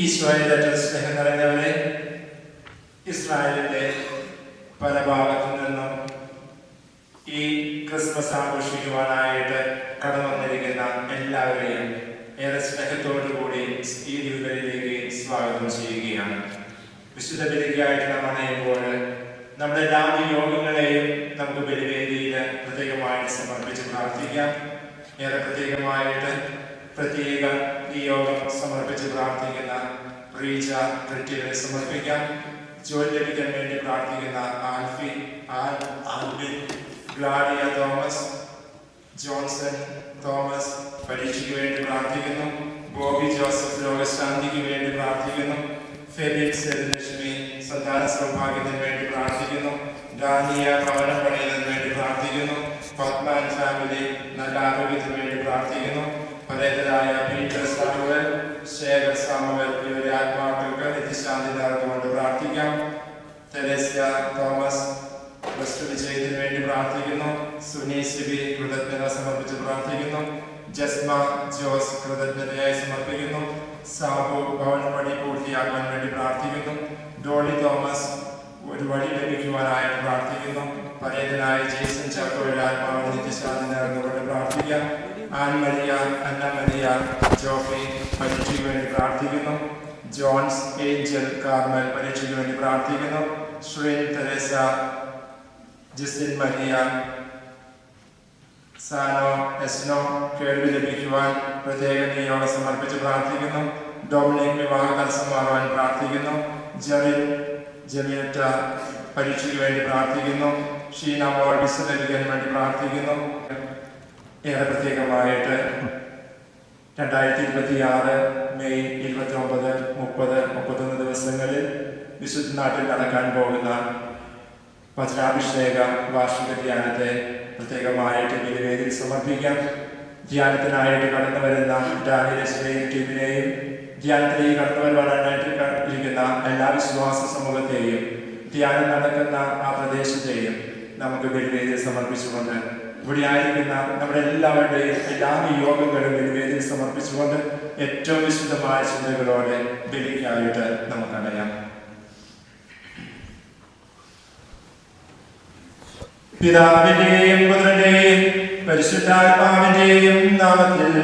ഈശോയുടെ സ്നേഹം നിറഞ്ഞവരെ, ഇസ്രായേലിന്റെ പല ഭാഗത്തു നിന്നും ഈ ക്രിസ്മസ് ആഘോഷിക്കുവാനായിട്ട് കടന്നു വന്നിരിക്കുന്ന എല്ലാവരെയും ഏറെ സ്നേഹത്തോടുകൂടി ഈ ദിവസങ്ങളിലേക്ക് സ്വാഗതം ചെയ്യുകയാണ്. വിശുദ്ധ ബലിക്കായിട്ട് നാം അണയുമ്പോൾ നമ്മുടെ എല്ലാ യോഗങ്ങളെയും നമുക്ക് ബലിവേദിയിൽ പ്രത്യേകമായിട്ട് സമർപ്പിച്ച് പ്രാർത്ഥിക്കാം. ഏറെ പ്രത്യേകമായിട്ട് ഈ യോഗം സമർപ്പിച്ച് പ്രാർത്ഥിക്കുന്ന റീജ ക്രിറ്റിയെ സമർപ്പിക്കാം. ജോലി ലഭിക്കാൻ വേണ്ടി പ്രാർത്ഥിക്കുന്ന Albin, Gladia Thomas, Johnson Thomas പരീക്ഷയ്ക്ക് വേണ്ടി പ്രാർത്ഥിക്കുന്നു. ബോബി ജോസഫ് രോഗശാന്തിക്ക് വേണ്ടി പ്രാർത്ഥിക്കുന്നു. ഫെലിക്സ് ലക്ഷ്മി സന്താന സൗഭാഗ്യത്തിന് വേണ്ടി പ്രാർത്ഥിക്കുന്നു. ഡാനിയ ഭവനം പണിയുന്നതിന് വേണ്ടി പ്രാർത്ഥിക്കുന്നു. പത്മാൻ ഫാമിലി നല്ല ആരോഗ്യത്തിന് വേണ്ടി പ്രാർത്ഥിക്കുന്നു. പരേതരായ പീറ്റർ സാമുവൽ, ശേഖർ സാമുവൽ ഇവരെ ആത്മാക്കൾക്ക് നിത്യശാന്തി നൽകുകൊണ്ട് പ്രാർത്ഥിക്കാം. തെരേസ്യ തോമസ് പ്ലസ് ടു വിജയത്തിന് വേണ്ടി പ്രാർത്ഥിക്കുന്നു. സുനി സിബി കൃതജ്ഞത സമർപ്പിച്ച് പ്രാർത്ഥിക്കുന്നു. ജസ്മ ജോസ് കൃതജ്ഞതയായി സമർപ്പിക്കുന്നു. സാബു ഭവന പണി പൂർത്തിയാക്കാൻ വേണ്ടി പ്രാർത്ഥിക്കുന്നു. ഡോളി തോമസ് ഒരു വഴി ലഭിക്കുവാനായിട്ട് പ്രാർത്ഥിക്കുന്നു. പരേതനായ ജേസൺ ചാക്കോയുടെ ആത്മാവിന് നിത്യശാന്തി നൽകുകൊണ്ട് പ്രാർത്ഥിക്കാം. ആൻമരിയ, അന്നമരിയ, ജോഫി പരീക്ഷയ്ക്ക് വേണ്ടി പ്രാർത്ഥിക്കുന്നു. ജോൺസ് ഏഞ്ചൽ കാർമൽ പരീക്ഷയ്ക്ക് വേണ്ടി പ്രാർത്ഥിക്കുന്നു. ശ്രീൻ തെരേസ, ജിസിൻ മരിയ, സാനോ എസ്നോ കേൾവി ലഭിക്കുവാൻ പ്രത്യേക നിയോഗം സമർപ്പിച്ച് പ്രാർത്ഥിക്കുന്നു. ഡൊമിനിക് വിവാഹ തടസ്സമാകാൻ പ്രാർത്ഥിക്കുന്നു. ജമിയറ്റ പരീക്ഷയ്ക്ക് വേണ്ടി പ്രാർത്ഥിക്കുന്നു. ഷീന മോൾ വിസ ലഭിക്കാൻ വേണ്ടി പ്രാർത്ഥിക്കുന്നു. ഏറെ പ്രത്യേകമായിട്ട് 2026 മെയ് 29, 30, 31 ദിവസങ്ങളിൽ വിശുദ്ധ നാട്ടിൽ നടക്കാൻ പോകുന്ന വജ്രാഭിഷേക വാർഷിക ധ്യാനത്തെ പ്രത്യേകമായിട്ട് ബലിവേദിയിൽ സമർപ്പിക്കാം. ധ്യാനത്തിനായിട്ട് കടന്നു വരുന്ന ഡാനിയലിനെയും ടീമിനെയും ധ്യാനത്തിലേക്ക് കടന്നു വരുവാനായിട്ട് ഇരിക്കുന്ന എല്ലാ വിശ്വാസ സമൂഹത്തെയും ധ്യാനം നടക്കുന്ന ആ പ്രദേശത്തെയും നമുക്ക് ബലിവേദിയിൽ സമർപ്പിച്ചുകൊണ്ട് ഇവിടെ ആയിരിക്കുന്ന നമ്മുടെ എല്ലാവരുടെയും എല്ലാ യോഗങ്ങളും ബലിവേദിയിൽ സമർപ്പിച്ചുകൊണ്ട് ഏറ്റവും വിശുദ്ധമായ ചിന്തകളോടെ ബലിക്കായിട്ട് നമുക്കറിയാം. പിതാവിന്റെയും പുത്രന്റെയും പരിശുദ്ധാത്മാവിന്റെയും നാമത്തിൽ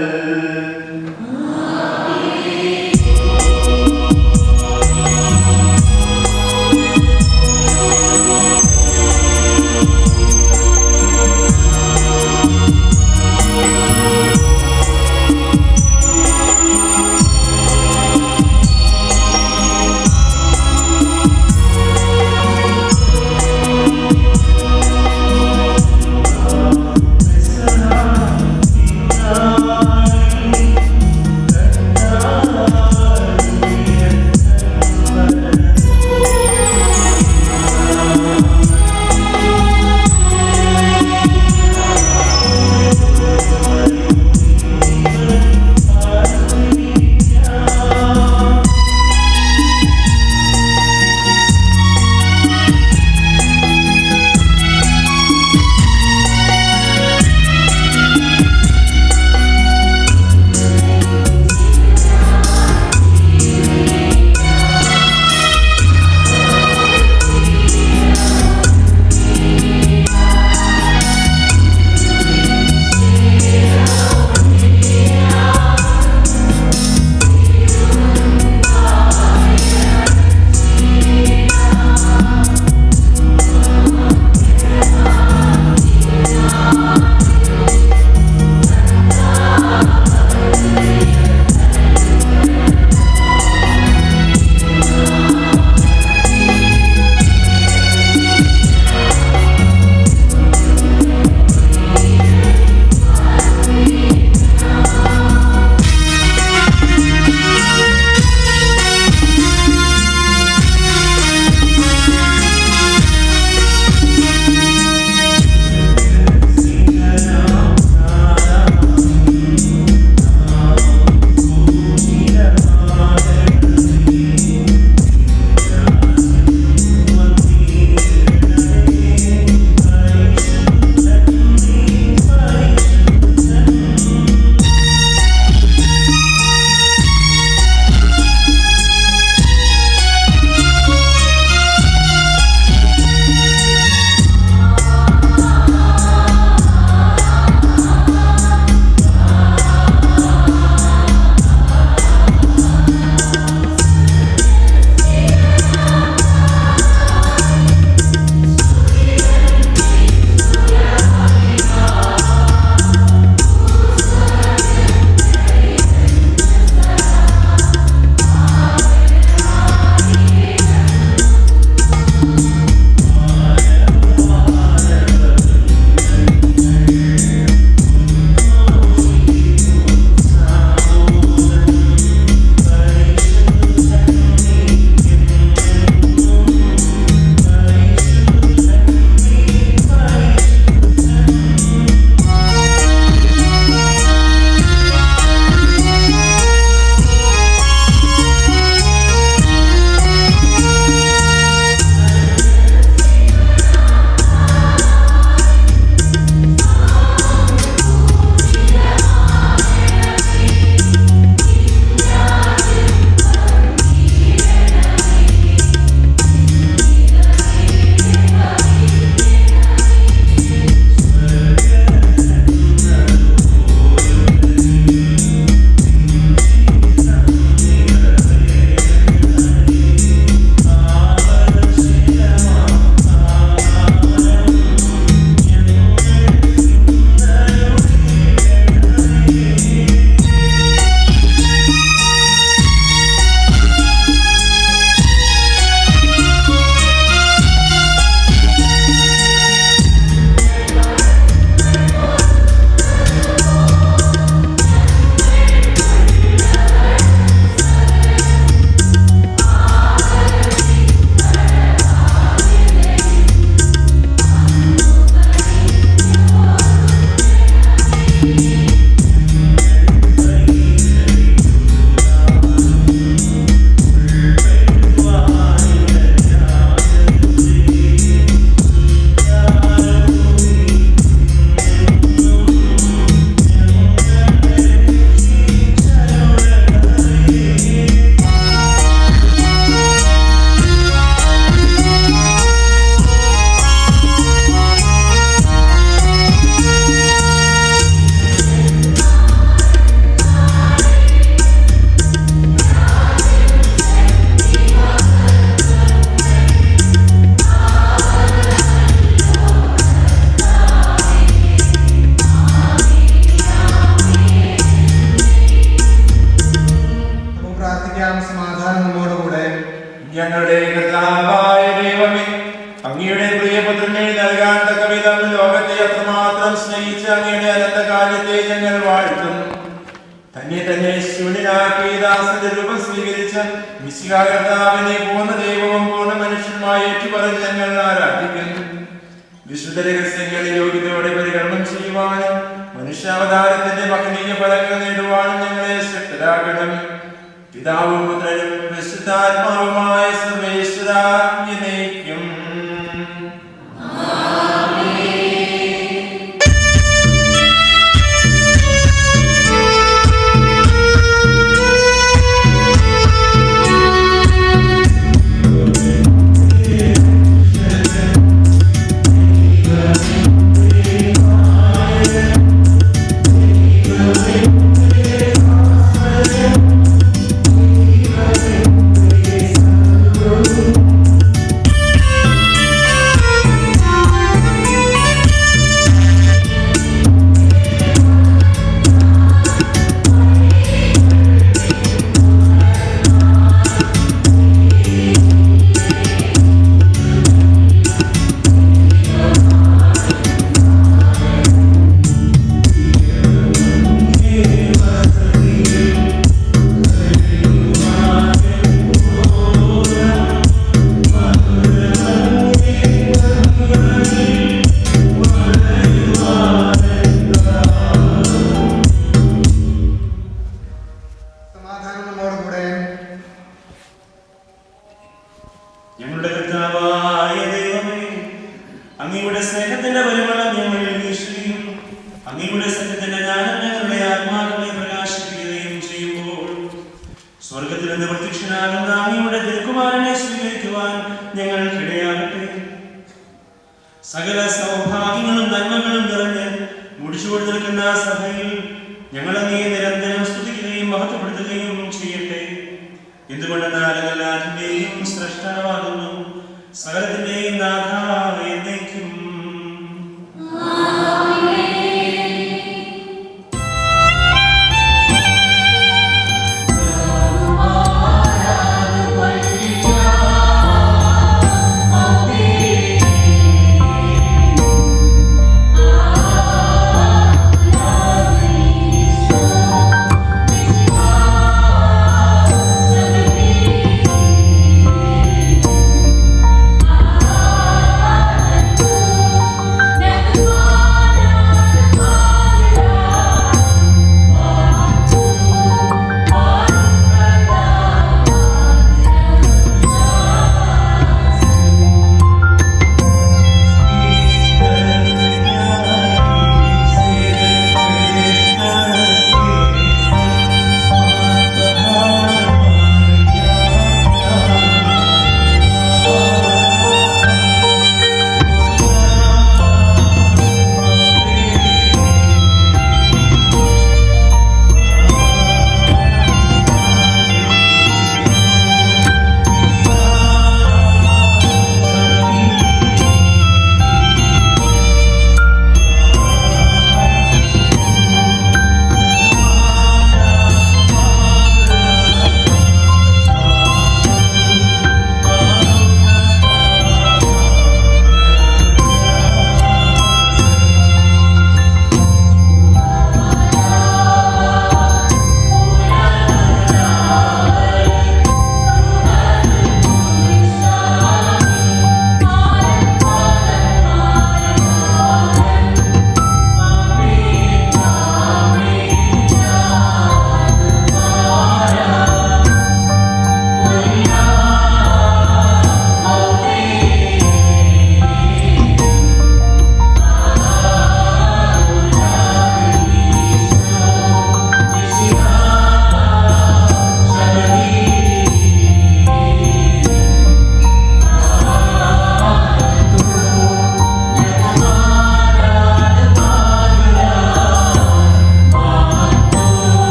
സ്നേഹിച്ച അങ്ങയുടെ അനന്ത കാര്യത്തെ ഞങ്ങൾ വാഴ്ത്തുന്നു. തന്നെ തന്നെ ശൂന്യനാക്കി ദാസന്റെ രൂപം സ്വീകരിച്ച മിശിഹാ കർത്താവിനെ പൂർണ്ണ ദൈവവും പൂർണ്ണ മനുഷ്യനുമായി ഏറ്റുപറഞ്ഞ് ഞങ്ങൾ ആരാധിക്കുന്നു. വിശുദ്ധ രഹസ്യങ്ങളിൽ യോഗ്യതയോടെ പരികർമ്മം ചെയ്യുവാനും മനുഷ്യാവതാരത്തിന്റെ മഹനീയ ഫലങ്ങൾ നേടുവാനും ഞങ്ങളെ ശക്തരാകണം. പിതാവും പുത്രനും പരിശുദ്ധാത്മാവുമായ സർവേശ്വരാ എന്നേക്കും. സകല സൗഭാഗ്യങ്ങളും നന്മകളും നിറഞ്ഞ് മുടിച്ചുകൊണ്ട് നിൽക്കുന്ന സഭയിൽ ഞങ്ങൾ അങ്ങേ നിരന്തരം സ്തുതിക്കുകയും മഹത്വപ്പെടുത്തുകയും ചെയ്യട്ടെ. എന്തുകൊണ്ടെന്നാൽ എല്ലാത്തിന്റെയും സ്രഷ്ടാവാകുന്നു, സകലത്തിന്റെയും നാഥ എന്നേക്കും. Ah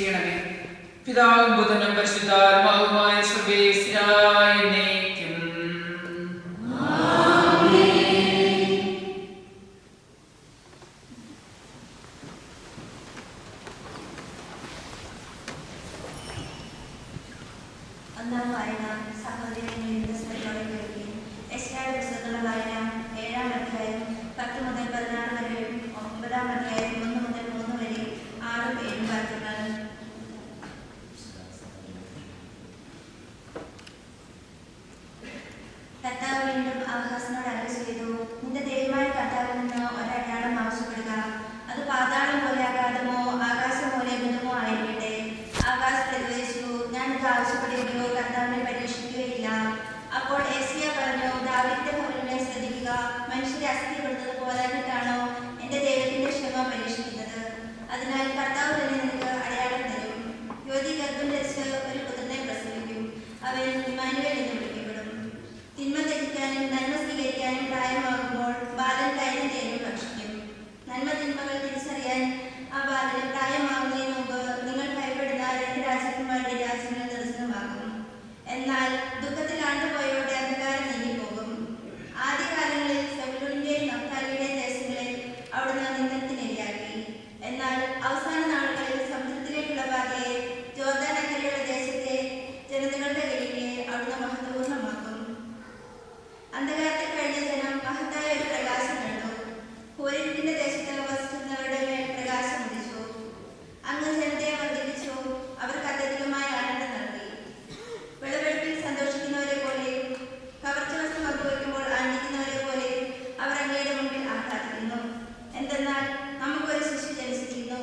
ചെയ്യണമേ. പിതാവും പുത്രനും പരിശുദ്ധാത്മാവുമായ സർവേശ്വരായ എന്നേക്കും. ഒന്നാം വായന സഹോദരങ്ങളിൽ പുസ്തകത്തോടെ കേൾക്കി. എസ്രായുടെ പുസ്തകത്തിലുള്ള വായന 7-ാം അധ്യായം 10 മുതൽ 16 വരെ, 9-ാം അധ്യായം 1 മുതൽ 3 വരെ, 6-ഉം 7-ഉം വാക്യങ്ങൾ. കർത്താവ് വീണ്ടും ആഹാസിനോട് അരുളി ചെയ്തു, നിന്റെ ദൈവമായ കർത്താവിൽ നിന്ന് ഒരടയാളം ആവശ്യപ്പെടുക. അത് പാതാളം പോലെ അഗാധമോ ആകാശം പോലെ ബലമോ ആയിരിക്കട്ടെ. ആകാശ് പ്രതികരിച്ചു, ഞാൻ ഇത് ആവശ്യപ്പെടുകയോ കർത്താവിനെ പരീക്ഷിക്കുകയില്ല. അപ്പോൾ ഏസിയ പറഞ്ഞു, ദാവീദിന്റെ ഭവനങ്ങളെ ശ്രദ്ധിക്കുക. മനുഷ്യരെ അസ്ഥിപ്പെടുന്നത് പോരാഞ്ഞിട്ടാണോ എന്റെ ദൈവത്തിന്റെ ക്ഷമ പരീക്ഷിക്കുന്നത്? അതിനാൽ കർത്താവ് തന്നെ നിനക്ക് അടയാളം തരും. യുവതി ഗർഭം ധരിച്ച് ഒരു പുത്രനെ പ്രസവിക്കും. അവൻ ഇമ്മാനുവേൽ എന്ന് വിളിക്കപ്പെടും. തിന്മ ത്യജിക്കാനും നന്മ സ്വീകരിക്കാനും പ്രായമാകുമ്പോൾ ബാലൻ കൈയും തേനും ഭക്ഷിക്കും. നന്മ തിന്മകൾ തിരിച്ചറിയാൻ ആ ബാലന് പ്രായമാകുന്നതിന് മുമ്പ് നിങ്ങൾ ഭയപ്പെടുന്ന 2 രാജാക്കന്മാരുടെ രാജ്യങ്ങൾ ദർശനമാകും. എന്നാൽ ദുഃഖത്തിൽ ആണ്ടുപോയവരുടെ അന്ധകാരം നീങ്ങിപ്പോകും. ആദ്യകാലങ്ങളിൽ സെബൂലൂനിന്റെയും നഫ്താലിയുടെയും ദേശങ്ങളിൽ അവിടുന്ന് നിന്ദനത്തിനിരയാക്കി. എന്നാൽ അവസാന നാളുകളിൽ സമുദ്രത്തിലേക്കുള്ള പാതയെ, ജോർദാൻ അക്കരെയുള്ള ദേശത്തെ ജനതകളുടെ കയ്യിലെ അവിടുന്ന് മഹത്വപൂർണ്ണമാക്കും. അന്ധകാരത്തിൽ കഴിഞ്ഞ ജനം മഹത്തായ ഒരു പ്രകാശം കണ്ടു. ഹോരിന്റെ ദേശത്ത് വസിക്കുന്നവരുടെ മേൽ പ്രകാശം ഉദിച്ചു. അങ്ങ് ജനതയെ വർദ്ധിപ്പിച്ചു. അവർക്ക് അത്യധികമായ ആനന്ദം നൽകി. വിളവെടുപ്പിൽ സന്തോഷിക്കുന്നവരെ പോലെയും കവർച്ച വസ്തു പങ്കുവയ്ക്കുമ്പോൾ ആനന്ദിക്കുന്നവരെ പോലെയും അവർ അങ്ങയുടെ മുമ്പിൽ ആഹ്ലാദിക്കുന്നു. എന്തെന്നാൽ നമുക്കൊരു ശിശു ജനിച്ചിരിക്കുന്നു,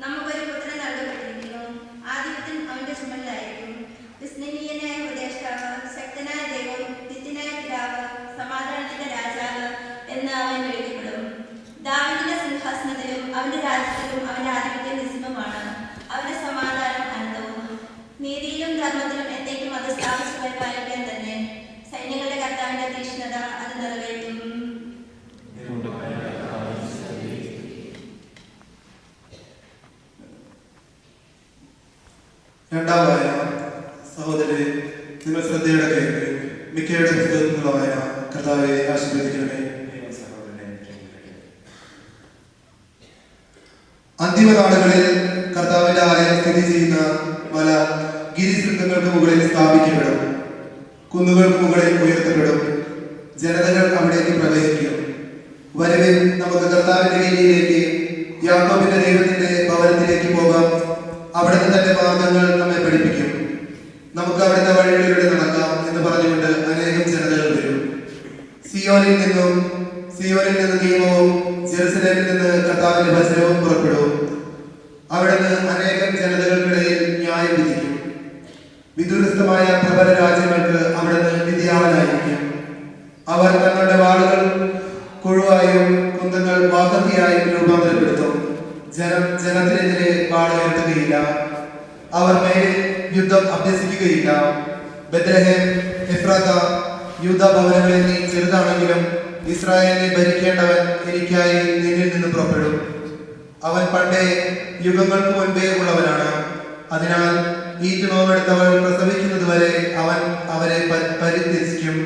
നമുക്കൊരു പുത്രൻ നൽകപ്പെട്ടിരിക്കുന്നു. ആധിപത്യം അവന്റെ ചുമലിലായിരിക്കും. വിസ്മരണീയനായ ഉപദേഷ്ടാവ്, ശക്തനായ ദൈവം, നിത്യനായ പിതാവ്, സമാധാനത്തിന്റെ രാജാവ് എന്ന് അവൻ വിളിക്കപ്പെടും. ദാവീദിന്റെ സിംഹാസനത്തിലും അവന്റെ രാജ്യത്തിലും അവന്റെ ആധിപത്യം നിസ്സീമമാണ്. അവന്റെ സമാധാനം അനന്തവും. നീതിയിലും ധർമ്മത്തിലും എന്നേക്കും അത് സ്ഥാപിച്ചു പരിപാലിക്കാൻ തന്നെ. സൈന്യങ്ങളുടെ കർത്താവിന്റെ തീക്ഷ്ണത അത് നിറവേറ്റും. രണ്ടാം വായന. സഹോദരരെ, നിങ്ങൾ ശ്രദ്ധയോടെ കേൾക്കുക. മിക്കയുടെ പുസ്തകത്തിലുള്ള വായന. കർത്താവെ ആശീർവദിക്കണമേ. അന്തിമനാളുകളിൽ കർത്താവിന്റെ ആലയം സ്ഥിതി ചെയ്യുന്ന മല ഗിരിശൃംഗങ്ങൾക്ക് മുകളിൽ സ്ഥാപിക്കപ്പെടും. കുന്നുകൾക്ക് മുകളിൽ ഉയർത്തപ്പെടും. ജനതകൾ അവിടേക്ക് പ്രവഹിക്കും. വരവിൽ നമുക്ക് കർത്താവിന്റെ കീഴിലേക്ക്, യാക്കോബിന്റെ ദൈവത്തിന്റെ ഭവനത്തിലേക്ക് പോകാം. അവിടുന്ന് തന്റെ മാർഗങ്ങൾ നമ്മെ പഠിപ്പിക്കും. നമുക്ക് അവിടുത്തെ വഴികളിലൂടെ നടക്കാം എന്ന് പറഞ്ഞുകൊണ്ട് അനേകം ജനതകൾ വരും. സിയോനിൽ നിന്ന് നിയമവും ജെറുസലേമിൽ നിന്ന് കർത്താവിന്റെ വചനവും പുറപ്പെടും. അവിടുന്ന് അനേകം ജനതകൾക്കിടയിൽ ന്യായം വിധിക്കും. വിദൂരസ്ഥമായ പ്രബല രാജ്യങ്ങൾക്ക് അവിടുന്ന് വിധിയാളനായിരിക്കും. അവർ തങ്ങളുടെ വാളുകൾ കൊഴുവായും കുന്തങ്ങൾ വാക്കത്തിയായും രൂപാന്തരപ്പെടുത്തും. ജനത്തിനെതിരെ വാളുയർത്തുകയില്ല. അവർ മേലിൽ യുദ്ധം അഭ്യസിക്കുകയില്ല. ബെത്ലഹേം, എഫ്രാത്ത, യൂദാ ഭവനങ്ങളിൽ നീ ചെറുതാണെങ്കിലും ഇസ്രായേലിനെ ഭരിക്കേണ്ടവൻ എനിക്കായി നിന്നിൽ നിന്ന് പുറപ്പെടും. അവൻ പണ്ടേ യുഗങ്ങൾക്ക് മുൻപേ ഉള്ളവനാണ്. അതിനാൽ ഈറ്റ് നോവെടുത്തവൾ പ്രസവിക്കുന്നത് വരെ അവൻ അവരെ പരിത്യജിക്കും.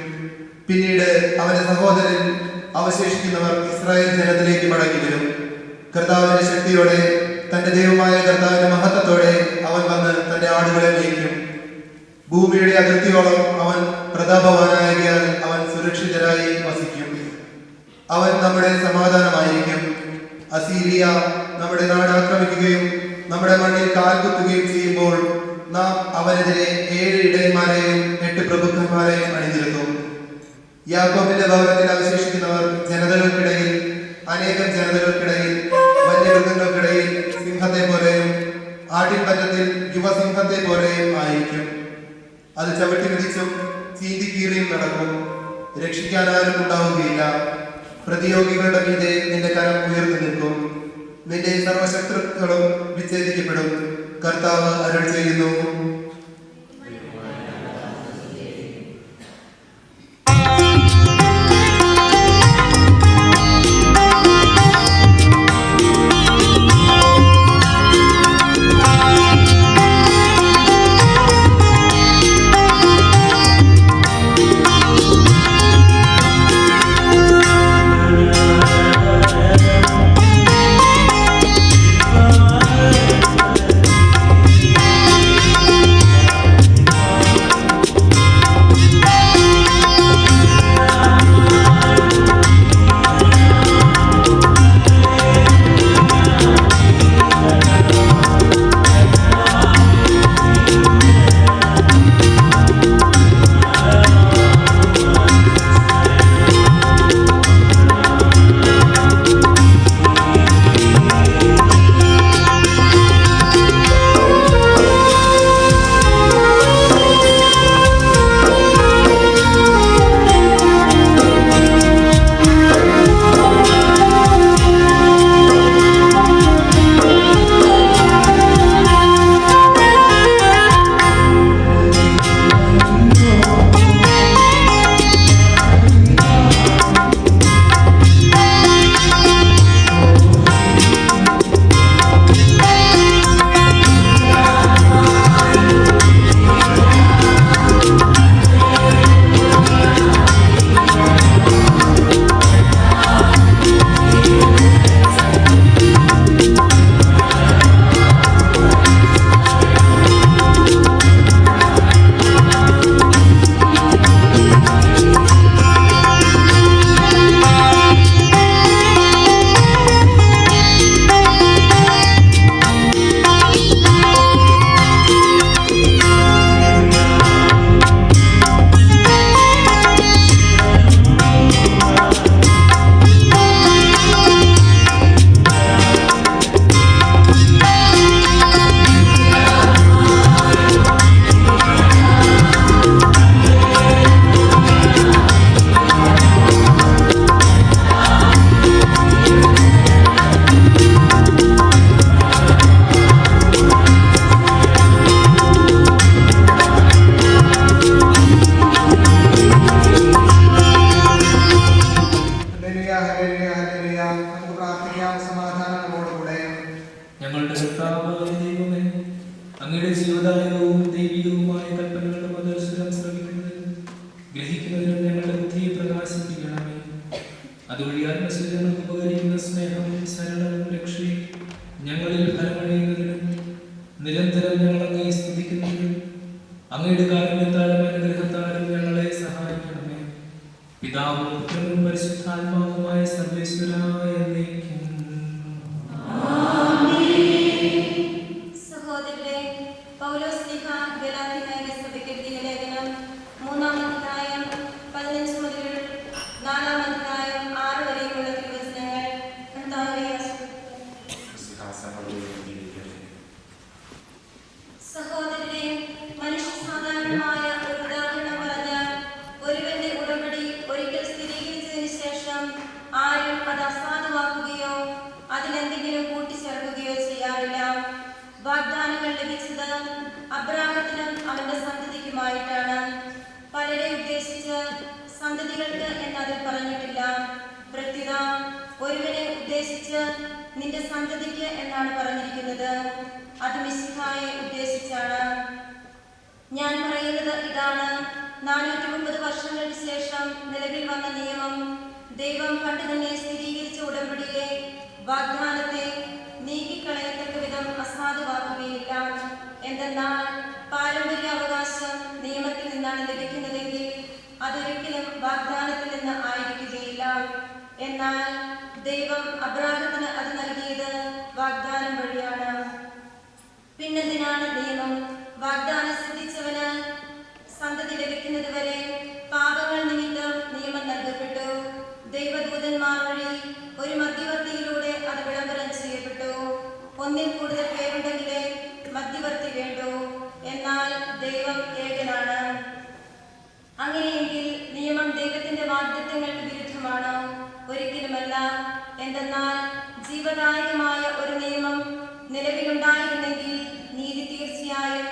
പിന്നീട് അവന്റെ സഹോദരൻ അവശേഷിക്കുന്നവർ ഇസ്രായേൽ ജനത്തിലേക്ക് മടങ്ങി വരും. കർത്താവിന്റെ ശക്തിയോടെ, തന്റെ ദൈവമായ കർത്താവിന്റെ മഹത്വത്തോടെ അവൻ വന്ന് തന്റെ ആടുകളെ മേയ്ക്കും. ഭൂമിയുടെ അതിർത്തിയോളം അവൻ പ്രതാപവാനായാൽ അവൻ സുരക്ഷിതരായി വസിക്കും. അവൻ നമ്മുടെ സമാധാനമായിരിക്കും. അസീരിയ നമ്മുടെ നാട് ആക്രമിക്കുകയും നമ്മുടെ മണ്ണിൽ കാൽകുത്തുകയും ചെയ്യുമ്പോൾ നാം അവനെതിരെ 7 ഇടയന്മാരെയും 8 പ്രഭുക്കന്മാരെയും അണിനിരത്തും. യാക്കോബിന്റെ ഭവനത്തിൽ അവശേഷിക്കുന്നവർ ജനതകൾക്കിടയിൽ, അനേകം ജനതകൾക്കിടയിൽ, വന്യമൃഗങ്ങൾക്കിടയിൽ സിംഹത്തെ പോലെയും ആട്ടിൻപറ്റത്തിൽ യുവസിംഹത്തെ പോലെയും ആയിരിക്കും. അത് ചവിട്ടി മിതിച്ചും ചീന്തിക്കീറിയും നടക്കും. രക്ഷിക്കാൻ ആരും ഉണ്ടാവുകയില്ല. പ്രതിയോഗികളുടെ മീതെ നിന്റെ കരം ഉയർന്നു നിൽക്കും. നിന്റെ സർവശത്രുക്കളും വിച്ഛേദിക്കപ്പെടും. കർത്താവ് അരുൾ ചെയ്യുന്നു. ജീവദായകവും ദൈവികവുമായ കൽപ്പനകളുടെ മധുരസ്വരം ശ്രമിക്കുന്നതിനും ഗ്രഹിക്കുന്നതിനും ഞങ്ങളുടെ ബുദ്ധിയെ പ്രകാശിപ്പിക്കണമേ. അതുവഴി ആത്മശരീരങ്ങൾക്ക് ഉപകരിക്കുന്ന സ്നേഹവും ശരണവും രക്ഷയും ഞങ്ങളിൽ ഫലമണിയുന്നതിനും നിരന്തരം ഞങ്ങൾ അങ്ങേ സ്തുതിക്കുന്നതിനും അങ്ങയുടെ കാരുണ്യത്താലും അനുഗ്രഹത്താലും ഞങ്ങളെ സഹായിക്കണമേ. പിതാവും പുത്രനും പരിശുദ്ധാത്മാവുമായ സർവേശ്വരായ എന്നേക്കും. സഹോദരരെ, പൗലോസ് ശ്ലീഹ ഗലാത്യനായ സഭയ്ക്ക് എഴുതിയ ലേഖനം 3-ാം അധ്യായം 15 മുതൽ 4-ാം അധ്യായം 6 വരെയുള്ള തിരുവചനങ്ങൾ കർത്താവെ സഹോദരരെ, മനുഷ്യ സാധാരണമായ ഒരു ഉദാഹരണം പറഞ്ഞാൽ ഒരുവന്റെ ഉടമ്പടി ഒരിക്കൽ സ്ഥിരീകരിച്ചതിന് ശേഷം ആരും അത് അസാധുവാക്കുകയോ അതിലെന്തെങ്കിലും കൂട്ടിച്ചേർക്കുകയോ ചെയ്യാറില്ല. വാഗ്ദാനങ്ങൾ ലഭിച്ചത് അബ്രാഹത്തിനും അവന്റെ സന്തതിക്കുമായിട്ടാണ്. പലരെ ഉദ്ദേശിച്ച് സന്തതികൾക്ക് എന്നതിൽ പറഞ്ഞിട്ടില്ല. പ്രത്യുത ഒരുവനെ ഉദ്ദേശിച്ച് നിന്റെ സന്തതിക്ക് എന്നാണ് പറഞ്ഞിരിക്കുന്നത്. അത് മിശിഹായെ ഉദ്ദേശിച്ചാണ്. ഞാൻ പറയുന്നത് ഇതാണ്: 430 വർഷങ്ങൾക്ക് ശേഷം നിലവിൽ വന്ന നിയമം ദൈവം പണ്ട് തന്നെ സ്ഥിരീകരിച്ച ഉടമ്പടിയിലെ വാഗ്ദാനത്തെ നീക്കിക്കളയത്തക്ക വിധം അസാധുവാക്കുകയില്ല. എന്തെന്നാൽ പാരമ്പര്യാവകാശം നിയമത്തിൽ നിന്നാണ് ലഭിക്കുന്നതെങ്കിൽ അതൊരിക്കലും വാഗ്ദാനത്തിൽ നിന്ന് ആയിരിക്കുകയില്ല. എന്നാൽ ദൈവം അബ്രാഹത്തിന് അത് നൽകിയത് വാഗ്ദാനം വഴിയാണ്. പിന്നെന്തിനാണ് നിയമം? വാഗ്ദാനം സിദ്ധിച്ചവന് സന്തതി ലഭിക്കുന്നത് വരെ പാപങ്ങൾ നിമിത്തം നിയമം നൽകപ്പെട്ടു. ദൈവദൂതന്മാർ വഴി ഒരു മധ്യവർത്തിയിലൂടെ അത് വിളംബരം ചെയ്യപ്പെട്ടു. ഒന്നിൽ കൂടുതൽ പേരുണ്ടെങ്കിലേ മധ്യവർത്തി വേണ്ടു. എന്നാൽ ദൈവം ഏകനാണ്. അങ്ങനെയെങ്കിൽ നിയമം ദൈവത്തിന്റെ വാഗ്ദത്തങ്ങൾക്ക് വിരുദ്ധമാണോ? ഒരിക്കലുമല്ല. എന്തെന്നാൽ ജീവദായകമായ ഒരു നിയമം നിലവിലുണ്ടായിരുന്നെങ്കിൽ നീതി തീർച്ചയായും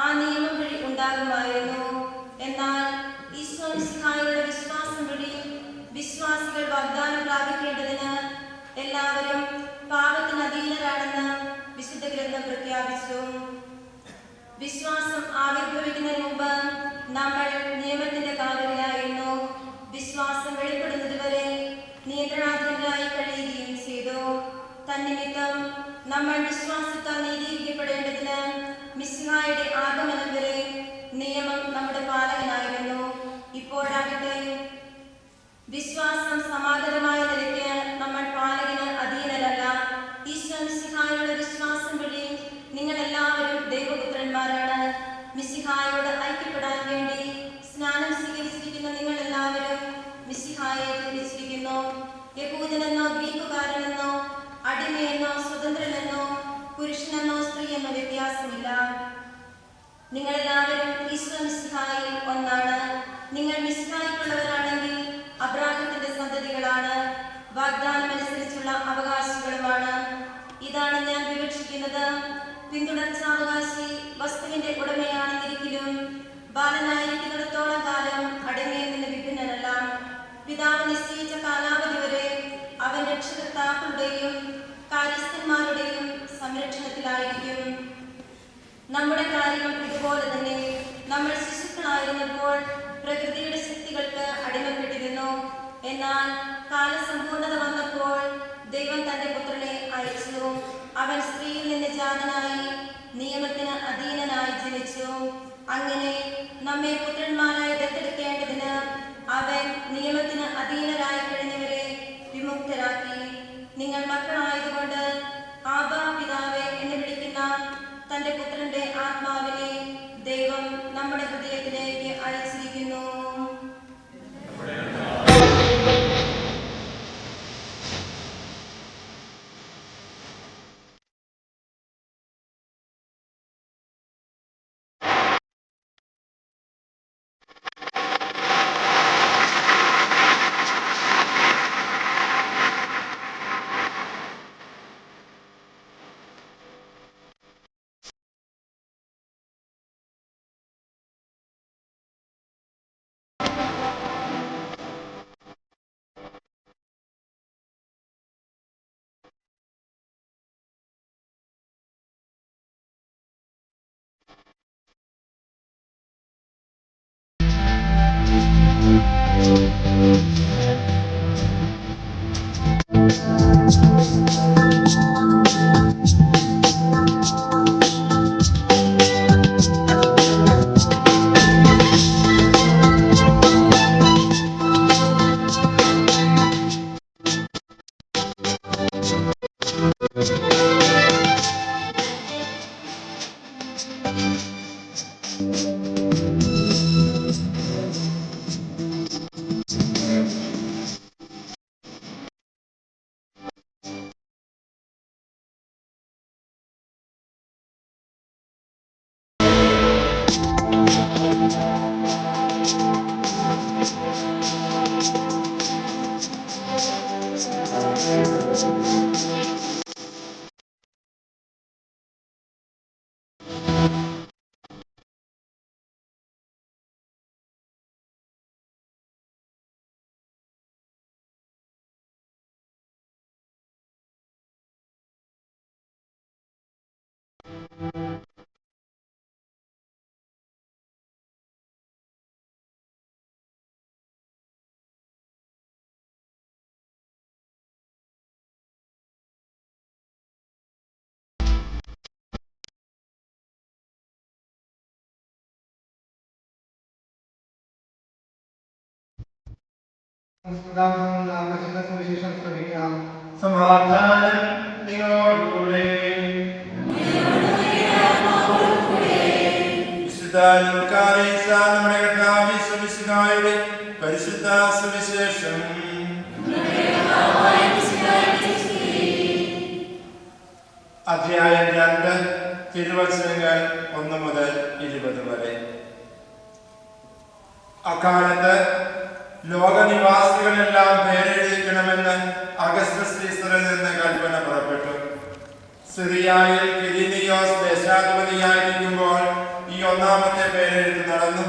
ആ നിയമം വഴി ഉണ്ടാകുമായിരുന്നു. എന്നാൽ ഈശോ മിശിഹായുടെ വിശ്വാസം വഴി വിശ്വാസികൾ വാഗ്ദാനം പ്രാപിക്കേണ്ടതിന് എല്ലാവരും പാപത്തിന് അധീനരാണെന്ന് വിശുദ്ധ ഗ്രന്ഥം പ്രഖ്യാപിച്ചു. വിശ്വാസം ആവിർഭവിക്കുന്നതിന് മുമ്പ് നമ്മൾ നിയമത്തിന്റെ കാവലിലായിരുന്നു. വിശ്വാസം വെളിപ്പെടുന്നത് വരെ നിയന്ത്രണാധീനരായി കഴിയുകയും ചെയ്തു. തന്നിമിത്തം നമ്മൾ വിശ്വാസത്താൽ നീതീകരിക്കപ്പെടേണ്ടതിന് മിശിഹായുടെ ആഗമനം വരെ നിയമം നമ്മുടെ പാലകനായിരുന്നു. ഇപ്പോഴാകട്ടെ വിശ്വാസം സമാഗതമായ നിലയ്ക്ക് നമ്മൾ പാലകന് അധീനരല്ല. ഈശോ മിശിഹായുടെ വിശ്വാസം വഴി നിങ്ങൾ എല്ലാവരും ദൈവപുത്രന്മാരാണ്. മിശിഹായോട് ഐക്യപ്പെടാൻ വേണ്ടി സ്നാനം സ്വീകരിച്ചിരിക്കുന്ന നിങ്ങൾ എല്ലാവരും മിശിഹായെ ധരിച്ചിരിക്കുന്നു. യഹൂദനെന്നോ ഗ്രീക്കുകാരനെന്നോ അടിമയെന്നോ സ്വതന്ത്രനെന്നോ പുരുഷനെന്നോ സ്ത്രീയെന്നോ വ്യത്യാസമില്ല. നിങ്ങളെല്ലാവരും ഈശോ മിശിഹായിൽ ഒന്നാണ്. നിങ്ങൾ മിശിഹായ്ക്കുള്ളവരാണെങ്കിൽ അബ്രാഹത്തിന്റെ സന്തതികളാണ്, വാഗ്ദാനമനുസരിച്ചുള്ള അവകാശികളുമാണ്. ഇതാണ് ഞാൻ വിവക്ഷിക്കുന്നത്: പിന്തുടർച്ചാവകാശി വസ്തുവിന്റെ ഉടമയാണെന്നിരിക്കലും ബാലനായിരിക്കുന്നിടത്തോളം കാലം അടിമയിൽ നിന്ന് വിഭിന്നനല്ല. പിതാവ് നിശ്ചയിച്ച കാലാവധി വരെ അവൻ രക്ഷകർത്താക്കളുടെയും കാര്യസ്ഥന്മാരുടെയും സംരക്ഷണത്തിലായിരിക്കും. നമ്മുടെ കാര്യങ്ങൾ ഇതുപോലെ തന്നെ. നമ്മൾ ശിശുക്കളായിരുന്നപ്പോൾ പ്രകൃതിയുടെ ശക്തികൾക്ക് അടിമപ്പെട്ടിരുന്നു. എന്നാൽ കാലസമ്പൂർണത വന്നപ്പോൾ ദൈവം തന്റെ പുത്രനെ അയച്ചു. അവൻ സ്ത്രീയിൽ നിന്ന് ജാതനായി നിയമത്തിന് അധീനനായി ജനിച്ചു. അങ്ങനെ നമ്മെ പുത്രന്മാരായി ദത്തെടുക്കേണ്ടതിന് അവൻ നിയമത്തിന് അധീനരായി കഴിഞ്ഞവരെ വിമുക്തരാക്കി. നിങ്ങൾ മക്കളായതുകൊണ്ട് ആബാ പിതാവേ എന്ന് വിളിക്കുന്ന തന്റെ പുത്രന്റെ ആത്മാവിനെ ദൈവം നമ്മുടെ ഹൃദയത്തിലേക്ക് അയച്ചിരിക്കുന്നു. സുവിശേഷം ശ്രമിക്കാം. സമാധാനം നിങ്ങളോടുകൂടെ. വിശുദ്ധ ലൂക്കായിസ നമ്മുടെ കർത്താവ് യേശുമിശിഹായുടെ പരിശുദ്ധ സുവിശേഷം. അധ്യായം 2 തിരുവചനങ്ങൾ 1 മുതൽ 20 വരെ. അക്കാലത്ത് ലോകനിവാസികളെല്ലാം പേരെഴുതിക്കണമെന്ന് അഗസ്റ്റസ് സീസറിൽ നിന്ന് കൽപ്പന പുറപ്പെട്ടു. സിറിയയിൽ കിരീനിയോസ് ദേശാധിപതിയായിരിക്കുമ്പോൾ ഈ 1-ാമത്തെ പേരെഴുതി നടന്നു.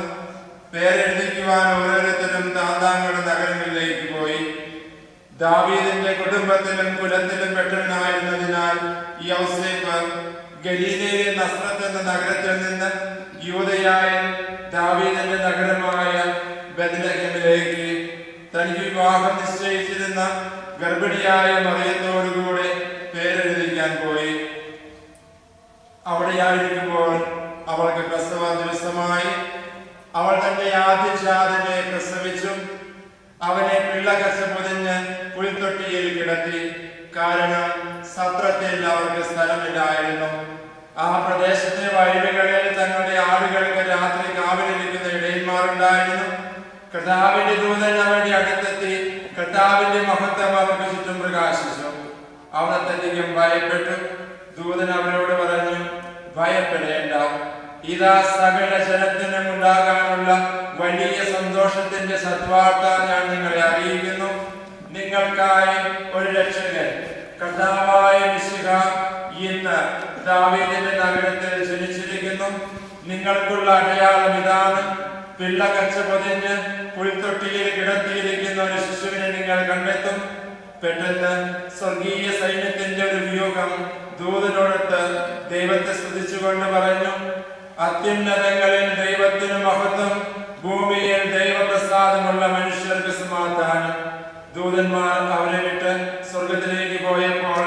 പേരെഴുതിക്കുവാൻ ഓരോരുത്തരും താന്താങ്ങളുടെ നഗരങ്ങളിലേക്ക് പോയി. ദാവീദിന്റെ കുടുംബത്തിലും കുലത്തിലും പെട്ടവനായിരുന്നതിനാൽ യൗസേപ്പ് ഗലീലയിലെ നസ്രത്ത് എന്ന നഗരത്തിൽ നിന്ന് യൂദയായിൽ ദാവീദിന്റെ നഗരമായ ബെത്ലഹേമിലേക്ക് തനിക്ക് വിവാഹം നിശ്ചയിച്ചിരുന്ന ഗർഭിണിയായ മറിയത്തോടുകൂടെ പേരെഴുതിക്കാൻ പോയി. അവിടെയായിരിക്കുമ്പോൾ അവൾക്ക് പ്രസവ ദിവസമായി. അവൾ തന്റെ ആദ്യജാതനെ പ്രസവിച്ചു. അവനെ പിള്ളകച്ച പൊതിഞ്ഞ് പുൽത്തൊട്ടിയിൽ കിടത്തി. കാരണം സത്രത്തിൽ അവർക്ക് സ്ഥലമില്ലായിരുന്നു. ആ പ്രദേശത്തെ വയലുകളിൽ തങ്ങളുടെ ആടുകൾക്ക് രാത്രി കാവലിരിക്കുന്ന ഇടയന്മാരുണ്ടായിരുന്നു. കർത്താവിന്റെ ദൂതൻ അവരുടെ അടുത്തെത്തി. കർത്താവിന്റെ മഹത്വം അവർക്ക് ചുറ്റും പ്രകാശിച്ചു. അവർ അത്യധികം ഭയപ്പെട്ടു. ദൂതൻ അവരോട് പറഞ്ഞു, ഭയപ്പെടേണ്ട, ഇതാ സകല ജനത്തിനും ഉണ്ടാകാനുള്ള വലിയ സന്തോഷത്തിന്റെ സദ്വാർത്ത ഞാൻ നിങ്ങളെ അറിയിക്കുന്നു. നിങ്ങൾക്കായി ഒരു രക്ഷകൻ, കർത്താവായ മിശിഹ, ഇന്ന് ദാവീദിന്റെ നഗരത്തിൽ ജനിച്ചിരിക്കുന്നു. നിങ്ങൾക്കുള്ള അടയാളം ഇതാണ്: പിള്ളകച്ച പൊതിഞ്ഞ് പുൽത്തൊട്ടിയിൽ കിടത്തിയിരിക്കുന്ന ഒരു ശിശുവിനെ നിങ്ങൾ കണ്ടെത്തും. പെട്ടെന്ന് സ്വർഗീയ സൈന്യത്തിന്റെ ഒരു വ്യൂഹം ദൂതനോടൊത്ത് ദൈവത്തെ സ്തുതിച്ചുകൊണ്ട് പറഞ്ഞു, അത്യുന്നതങ്ങളിൽ ദൈവത്തിന് മഹത്വം, ഭൂമിയിൽ ദൈവപ്രസാദമുള്ള മനുഷ്യർക്ക് സമാധാനം. ദൂതന്മാർ അവരെ വിട്ട് സ്വർഗത്തിലേക്ക് പോയപ്പോൾ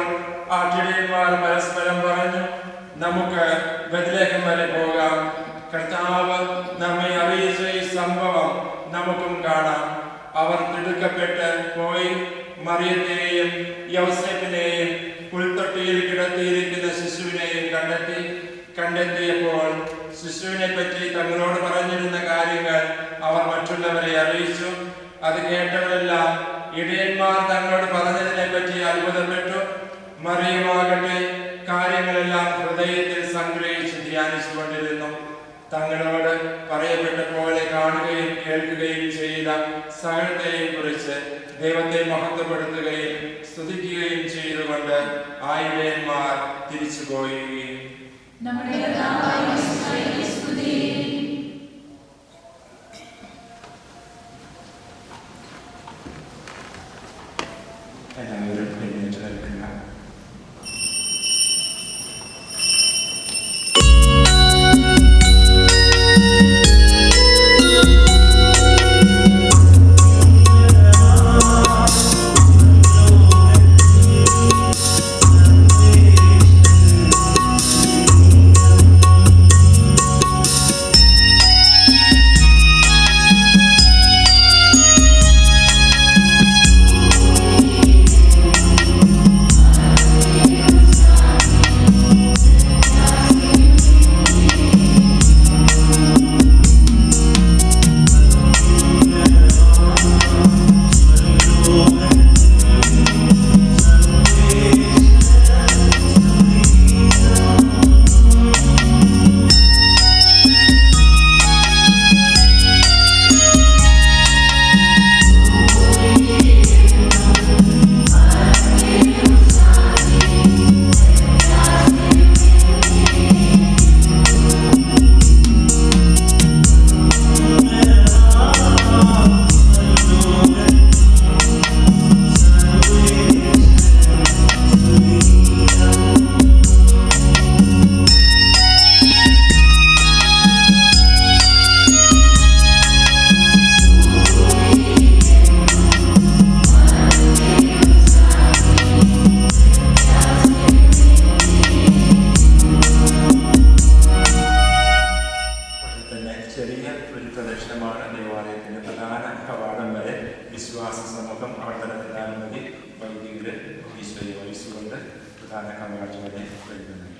ആട്ടിടയന്മാർ പരസ്പരം പറഞ്ഞു, നമുക്ക് ബെത്ലഹേം വരെ പോകാം. കർത്താവ് നമ്മെ അറിയിച്ച ഈ സംഭവം നമുക്കും കാണാം. അവർ തിടുക്കപ്പെട്ട് പോയി മറിയത്തെയും യൗസേപ്പിനെയും പുൽത്തൊട്ടിയിൽ കിടത്തിയിരിക്കുന്ന ശിശുവിനെയും കണ്ടെത്തിയപ്പോൾ ശിശുവിനെ പറ്റി തങ്ങളോട് പറഞ്ഞിരുന്ന കാര്യങ്ങൾ അവർ മറ്റുള്ളവരെ അറിയിച്ചു. അത് കേട്ടവരെല്ലാം ഇടയന്മാർ തങ്ങളോട് പറഞ്ഞതിനെ പറ്റി അത്ഭുതപ്പെട്ടു. മറിയമാകട്ടെ കാര്യങ്ങളെല്ലാം ഹൃദയത്തിൽ സംഗ്രഹിച്ച് ധ്യാനിച്ചുകൊണ്ടിരുന്നു. തങ്ങളോട് പറയപ്പെട്ട പോലെ കാണുകയും കേൾക്കുകയും ചെയ്ത സകലത്തെയും കുറിച്ച് ദൈവത്തെ മഹത്വപ്പെടുത്തുകയും സ്തുതിക്കുകയും ചെയ്തുകൊണ്ട് ആ ഇടയന്മാർ തിരിച്ചുപോയി. എല്ലാവരും എഴുന്നേറ്റ് നിൽക്കുക. വശമാണ് ദേവാലയത്തിൻ്റെ പ്രധാന കവാടം വരെ വിശ്വാസ സമൂഹം അവിടുത്തെ മതി വൈദികര് ഈശോയെ വഹിച്ചുകൊണ്ട് പ്രധാന കവാടം വരെ എഴുതുന്നുണ്ട്.